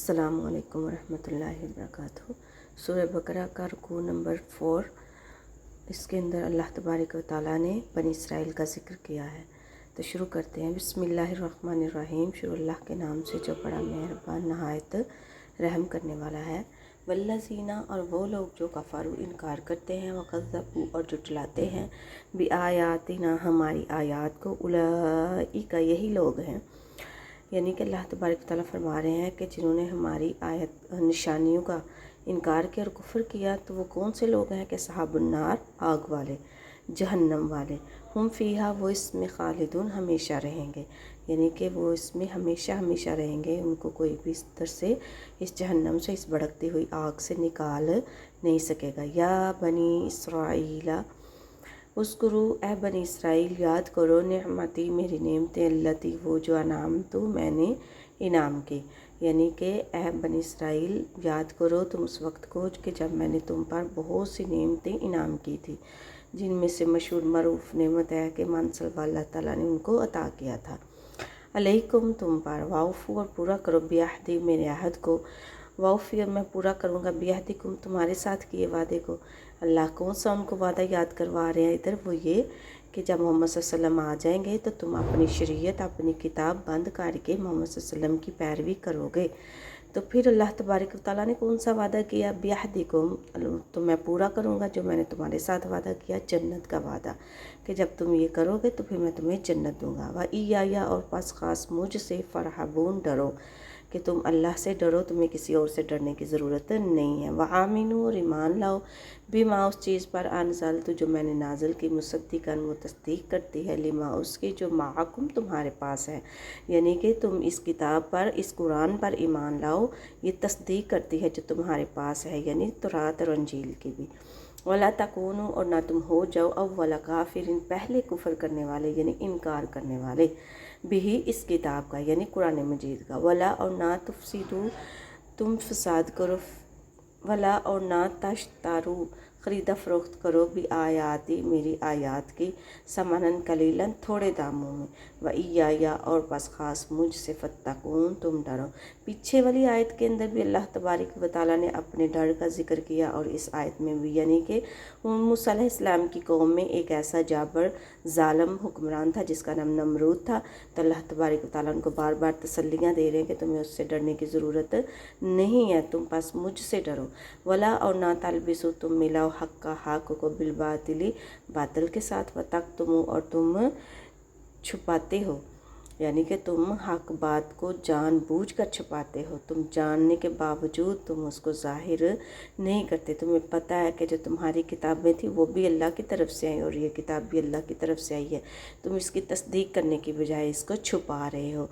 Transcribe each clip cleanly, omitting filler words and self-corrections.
السلام علیکم ورحمۃ اللہ وبرکاتہ۔ سورہ بقرہ کا رکوع نمبر 4، اس کے اندر اللہ تبارک و تعالیٰ نے بنی اسرائیل کا ذکر کیا ہے۔ تو شروع کرتے ہیں۔ بسم اللہ الرحمن الرحیم، شروع اللہ کے نام سے جو بڑا مہربان نہایت رحم کرنے والا ہے۔ والذین، اور وہ لوگ جو کفروا انکار کرتے ہیں، وکذبوا اور جھٹلاتے ہیں، بآیاتنا ہماری آیات کو، اولئک یہی لوگ ہیں، یعنی کہ اللہ تبارک و تعالیٰ فرما رہے ہیں کہ جنہوں نے ہماری آیت نشانیوں کا انکار کیا اور کفر کیا، تو وہ کون سے لوگ ہیں کہ صحاب النار، آگ والے، جہنم والے، ہم فیہا، وہ اس میں خالدون، ہمیشہ رہیں گے، یعنی کہ وہ اس میں ہمیشہ ہمیشہ رہیں گے، ان کو کوئی بھی اس طرح سے اس جہنم سے، اس بھڑکتی ہوئی آگ سے نکال نہیں سکے گا۔ یا بنی اسرائیل اذکروا، اے بنی اسرائیل یاد کرو، نعمتی، میری نعمتیں، اللتی، وہ جو انعمت میں نے انعام کی، یعنی کہ اے بنی اسرائیل یاد کرو تم اس وقت کو کہ جب میں نے تم پر بہت سی نعمتیں انعام کی تھی، جن میں سے مشہور معروف نعمت ہے کہ من صلی اللہ تعالیٰ نے ان کو عطا کیا تھا۔ علیکم، تم پر، واوفو، اور پورا کرو، بیعہدی، میرے عہد کو، واوفی، اور میں پورا کروں گا، بیعہدکم، تمہارے ساتھ کیے وعدے کو۔ اللہ کون سا ان کو وعدہ یاد کروا رہے ہیں ادھر؟ وہ یہ کہ جب محمد صلی اللہ علیہ وسلم آ جائیں گے تو تم اپنی شریعت، اپنی کتاب بند کر کے محمد صلی اللہ علیہ وسلم کی پیروی کرو گے۔ تو پھر اللہ تبارک و تعالیٰ نے کون سا وعدہ کیا؟ بیعہدکم، تو میں پورا کروں گا جو میں نے تمہارے ساتھ وعدہ کیا، جنت کا وعدہ، کہ جب تم یہ کرو گے تو پھر میں تمہیں جنت دوں گا۔ وَإِيَّايَ، اور پس خاص مجھ سے، فَارْہَبُونَ، ڈرو، کہ تم اللہ سے ڈرو، تمہیں کسی اور سے ڈرنے کی ضرورت نہیں ہے۔ وَآمِنُوا، اور ایمان لاؤ، بما، اس چیز پر، انزلت، جو میں نے نازل کی، مصدقاً، وہ تصدیق کرتی ہے، لما، اس کی، جو معکم، تمہارے پاس ہے، یعنی کہ تم اس کتاب پر، اس قرآن پر ایمان لاؤ، یہ تصدیق کرتی ہے جو تمہارے پاس ہے، یعنی تورات اور انجیل کی بھی۔ وَلَا تَكُونُوا، اور نہ تم ہو جاؤ، اول کافر، پہلے کفر کرنے والے، یعنی انکار کرنے والے، بھی، اس کتاب کا، یعنی قرآن مجید کا۔ ولا، اور نہ تفسدوا، تم فساد کرو، ولا، اور نہ تشتروا، خرید فروخت کرو، بآیاتی، میری آیات کی، ثمناً قلیلاً، تھوڑے داموں میں، وإیایا، اور بس خاص مجھ سے، فاتقون، تم ڈرو۔ پیچھے والی آیت کے اندر بھی اللہ تبارک و تعالیٰ نے اپنے ڈر کا ذکر کیا، اور اس آیت میں بھی، یعنی کہ موسیٰ علیہ السلام کی قوم میں ایک ایسا جابر ظالم حکمران تھا جس کا نام نمرود تھا، تو اللہ تبارک و تعالیٰ ان کو بار بار تسلیاں دے رہے ہیں کہ تمہیں اس سے ڈرنے کی ضرورت نہیں ہے، تم بس مجھ سے ڈرو۔ ولا، اور نہ تلبسوا، تم ملاؤ، حق کا، حق کو، بالباطل، باطل کے ساتھ، وتکتموا، اور تم چھپاتے ہو، یعنی کہ تم حق بات کو جان بوجھ کر چھپاتے ہو، تم جاننے کے باوجود تم اس کو ظاہر نہیں کرتے، تمہیں پتہ ہے کہ جو تمہاری کتابیں تھیں وہ بھی اللہ کی طرف سے آئی اور یہ کتاب بھی اللہ کی طرف سے آئی ہے، تم اس کی تصدیق کرنے کی بجائے اس کو چھپا رہے ہو۔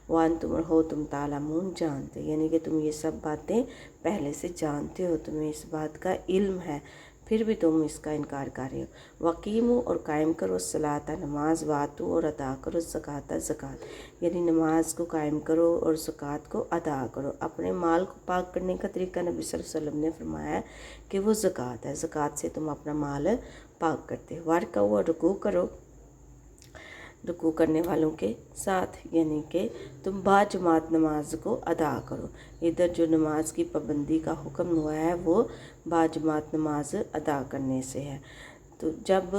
وَأَنْتُمْ، ہو تم، تعلمون، جانتے، یعنی کہ تم یہ سب باتیں پہلے سے جانتے ہو، تمہیں اس بات کا علم ہے، پھر بھی تم اس کا انکار کر رہے ہو۔ وقیموا، اور قائم کرو، الصلاۃ، نماز، واتو، اور ادا کرو، زکوٰۃ، زکوٰۃ، یعنی نماز کو قائم کرو اور زکوٰۃ کو ادا کرو۔ اپنے مال کو پاک کرنے کا طریقہ نبی صلی اللہ علیہ وسلم نے فرمایا ہے کہ وہ زکوٰۃ ہے، زکوٰۃ سے تم اپنا مال پاک کرتے ہو۔ وارکعوا، اور رکوع کرو، رکوع کرنے والوں کے ساتھ، یعنی کہ تم باجماعت نماز کو ادا کرو۔ ادھر جو نماز کی پابندی کا حکم ہوا ہے وہ باجماعت نماز ادا کرنے سے ہے۔ تو جب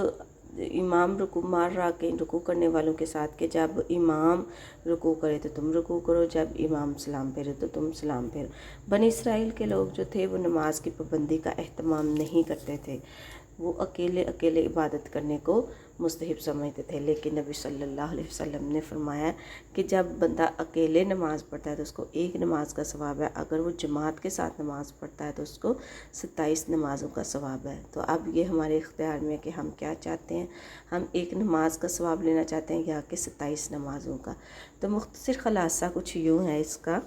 امام رکوع مار رہا کے رکوع کرنے والوں کے ساتھ، کہ جب امام رکوع کرے تو تم رکوع کرو، جب امام سلام پھیرے تو تم سلام پھیرو۔ بنی اسرائیل کے لوگ جو تھے وہ نماز کی پابندی کا اہتمام نہیں کرتے تھے، وہ اکیلے اکیلے عبادت کرنے کو مستحب سمجھتے تھے، لیکن نبی صلی اللہ علیہ وسلم نے فرمایا کہ جب بندہ اکیلے نماز پڑھتا ہے تو اس کو ایک نماز کا ثواب ہے، اگر وہ جماعت کے ساتھ نماز پڑھتا ہے تو اس کو 27 نمازوں کا ثواب ہے۔ تو اب یہ ہمارے اختیار میں ہے کہ ہم کیا چاہتے ہیں، ہم ایک نماز کا ثواب لینا چاہتے ہیں یا کہ 27 نمازوں کا۔ تو مختصر خلاصہ کچھ یوں ہے اس کا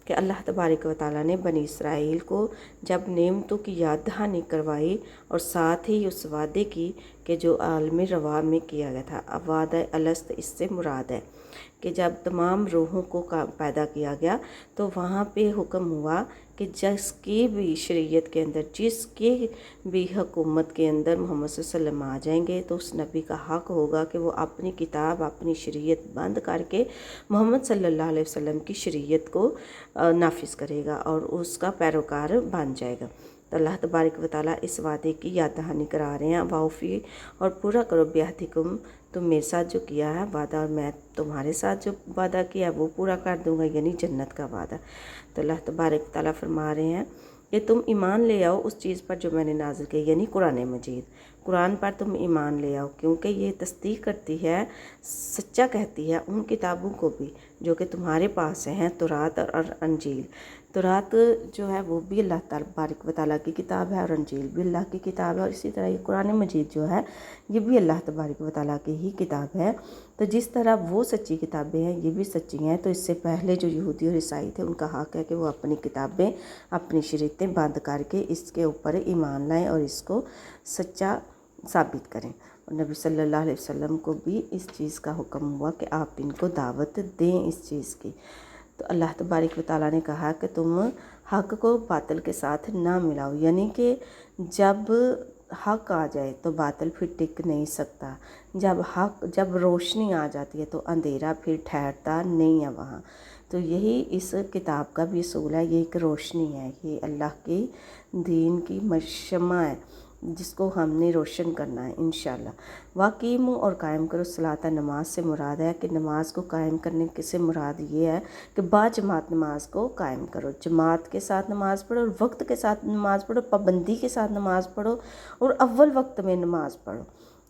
کہ اللہ تبارک و تعالیٰ نے بنی اسرائیل کو جب نعمتوں کی یاد دہانی کروائی اور ساتھ ہی اس وعدے کی کہ جو عالم روا میں کیا گیا تھا، وعدہ الست اس سے مراد ہے کہ جب تمام روحوں کو پیدا کیا گیا تو وہاں پہ حکم ہوا کہ جس کی بھی شریعت کے اندر، جس کی بھی حکومت کے اندر محمد صلی اللہ علیہ وسلم آ جائیں گے تو اس نبی کا حق ہوگا کہ وہ اپنی کتاب، اپنی شریعت بند کر کے محمد صلی اللہ علیہ وسلم کی شریعت کو نافذ کرے گا اور اس کا پیروکار بن جائے گا۔ تو اللہ تبارک و تعالیٰ اس وعدے کی یاد دہانی کرا رہے ہیں، واوفی اور پورا کرو بیعہدکم، تم میرے ساتھ جو کیا ہے وعدہ، اور میں تمہارے ساتھ جو وعدہ کیا وہ پورا کر دوں گا، یعنی جنت کا وعدہ۔ تو اللہ تبارک و تعالیٰ فرما رہے ہیں کہ تم ایمان لے آؤ اس چیز پر جو میں نے نازل کی، یعنی قرآن مجید، قرآن پر تم ایمان لے آؤ، کیونکہ یہ تصدیق کرتی ہے، سچا کہتی ہے ان کتابوں کو بھی جو کہ تمہارے پاس ہیں، تورات اور انجیل۔ تورات جو ہے وہ بھی اللہ تبارک و تعالیٰ کی کتاب ہے، اور انجیل بھی اللہ کی کتاب ہے، اور اسی طرح یہ قرآن مجید جو ہے یہ بھی اللہ تبارک و تعالیٰ کی ہی کتاب ہے۔ تو جس طرح وہ سچی کتابیں ہیں یہ بھی سچی ہیں، تو اس سے پہلے جو یہودی اور عیسائی تھے ان کا حق ہے کہ وہ اپنی کتابیں، اپنی شریعتیں بند کر کے اس کے اوپر ایمان لائیں اور اس کو سچا ثابت کریں، اور نبی صلی اللہ علیہ وسلم کو بھی اس چیز کا حکم ہوا کہ آپ ان کو دعوت دیں اس چیز کی۔ تو اللہ تبارک و تعالیٰ نے کہا کہ تم حق کو باطل کے ساتھ نہ ملاؤ، یعنی کہ جب حق آ جائے تو باطل پھر ٹک نہیں سکتا، جب روشنی آ جاتی ہے تو اندھیرا پھر ٹھہرتا نہیں ہے وہاں۔ تو یہی اس کتاب کا بھی اصول ہے، یہ ایک روشنی ہے، یہ اللہ کی دین کی شمع ہے جس کو ہم نے روشن کرنا ہے انشاءاللہ۔ واقیم اور قائم کرو صلاۃ، نماز سے مراد ہے کہ نماز کو قائم کرنے سے مراد یہ ہے کہ با جماعت نماز کو قائم کرو، جماعت کے ساتھ نماز پڑھو، اور وقت کے ساتھ نماز پڑھو، پابندی کے ساتھ نماز پڑھو، اور اول وقت میں نماز پڑھو۔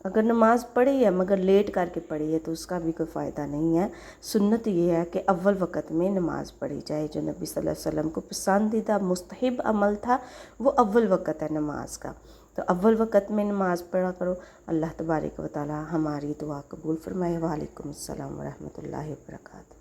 اگر نماز پڑھی ہے مگر لیٹ کر کے پڑھی ہے تو اس کا بھی کوئی فائدہ نہیں ہے۔ سنت یہ ہے کہ اول وقت میں نماز پڑھی جائے، جو نبی صلی اللہ علیہ وسلم کو پسندیدہ مستحب عمل تھا وہ اول وقت ہے نماز کا، تو اول وقت میں نماز پڑھا کرو۔ اللہ تبارک و تعالی ہماری دعا قبول فرمائے۔ وعلیکم السلام ورحمۃ اللہ وبرکاتہ۔